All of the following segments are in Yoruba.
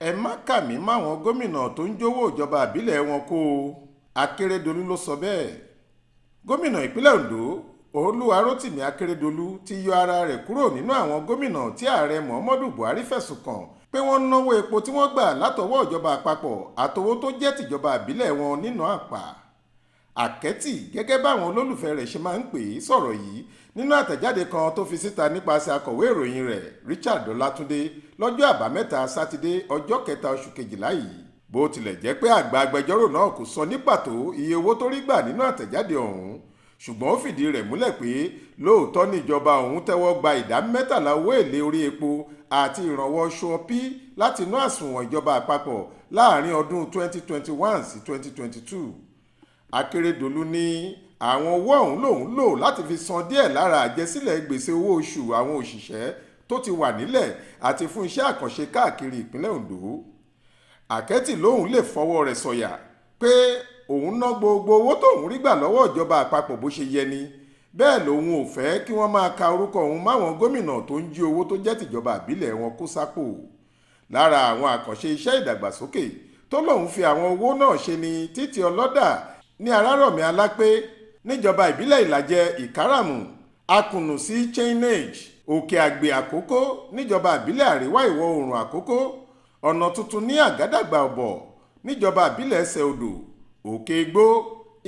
ẹ má kà mí máwọn gómìnà tó ń jówó ìjọba ìbílẹ̀ wọn kó o. Akeredolu ló sọ bẹ́ẹ̀. Gómìnà ìpínlẹ̀ Ondo Olúwarótìmí Akeredolu ti yọ ara rẹ̀ kúrò nínú àwọn gómìnà tí ààrẹ Muhammadu Buhari fẹ̀sùn kàn pé wọ́n náwó epo tí wọ́n gbà látọwọ́ ìjọba àpapọ̀ àtowó tó jẹ́ tìjọba ìbílẹ̀ wọn nínú àpà. Àkẹ́tì gẹ́gẹ́ báwọn olólùfẹ́ rẹ̀ ṣe máa ń pè é sọ̀rọ̀ yìí nínú àtẹ̀jáde kan tó fi síta nípasẹ̀ akọ̀wé ìròyìn rẹ̀ Richard Ọlátúndé lọ́jọ́ àbámẹ́ta sátidé ọjọ́ 3 oṣù kejìlá yìí. Bó tilẹ̀ jẹ́ pé àgbà agbẹjọ́rò náà kò sọ ní pàtó iye owó tó rí gbà nínú àtẹ̀jáde ọ̀hún, ṣùgbọ́n ó fìdí rẹ̀ múlẹ̀ pé lóòótọ́ níjọba ọ̀hún tẹ́wọ́ gba ìdá 13 owó èlé orí epo àti ìrànwọ́ ṣọ́ọ̀pì láti inú àsùnwọ̀n ìjọba àpapọ̀ láàrin ọdún 2021 sí 2022. Akeredolu ní àwọn owó ọ̀hún lòun lò láti fi san díẹ̀ lára àjẹsílẹ̀ gbèsè owó oṣù àwọn òṣìṣẹ́ tó ti wà nílẹ̀ àti fún iṣẹ́ àkànṣe káàkiri ìpínlẹ̀ Ondo. Àkẹ́tì lòun lè fọwọ́ rẹ̀ sọ̀yà pé òun ná gbogbo owó tóun rí gbà lọ́wọ́ ìjọba àpapọ̀ bó ṣe yẹ ni, bẹ́ẹ̀ lòun ò fẹ́ kí wọ́n máa ka orúkọ òun máwọn gómìnà tó ń jí owó tó jẹ́ tìjọba ìbílẹ̀ wọn kó sápò. Lára àwọn àkànṣe iṣẹ́ ìdàgbàsókè tó lòun fi àwọn owó náà ṣe ni títì ọlọ́dà ní Arárọ̀mí Alápé níjọba ìbílẹ̀ Ìlàjẹ Ìkáràmù, Akùnnù sí Chainage, Òkè Àgbè Àkókó níjọba ìbílẹ̀ Àríwá Ìwọ̀ Oòrùn Àkókó, ọ̀nà tuntun ní Àgádàgbà Ọ̀bọ̀ níjọba ìbílẹ̀ Ẹsẹ̀ Odò, Òkè Igbó,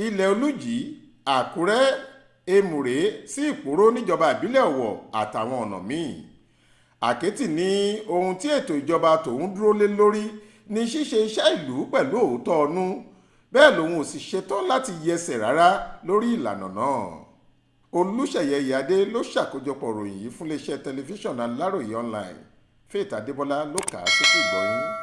Ilẹ̀ Olújì, Àkúrẹ́, Èmùrè sí Ìpòró níjọba ìbílẹ̀ Ọ̀wọ̀ àtàwọn ọ̀nà míì. Àkẹ́tì ní ohun tí ètò ìjọba tòun dúró lé lórí ní ṣíṣe iṣẹ́ ìlú pẹ̀lú òótọ́ ọnú, bẹ́ẹ̀ lòun ò sì ṣetán láti yẹsẹ̀ rárá lórí ìlànà náà. Olúṣèyẹ Ìyádé ló ṣàkójọpọ̀ ròyìn yìí fún iléeṣẹ́ tẹlifíṣàn Aláròyé online. Faith Adébọ́lá ló kà á sétí ìgbọ́ yín.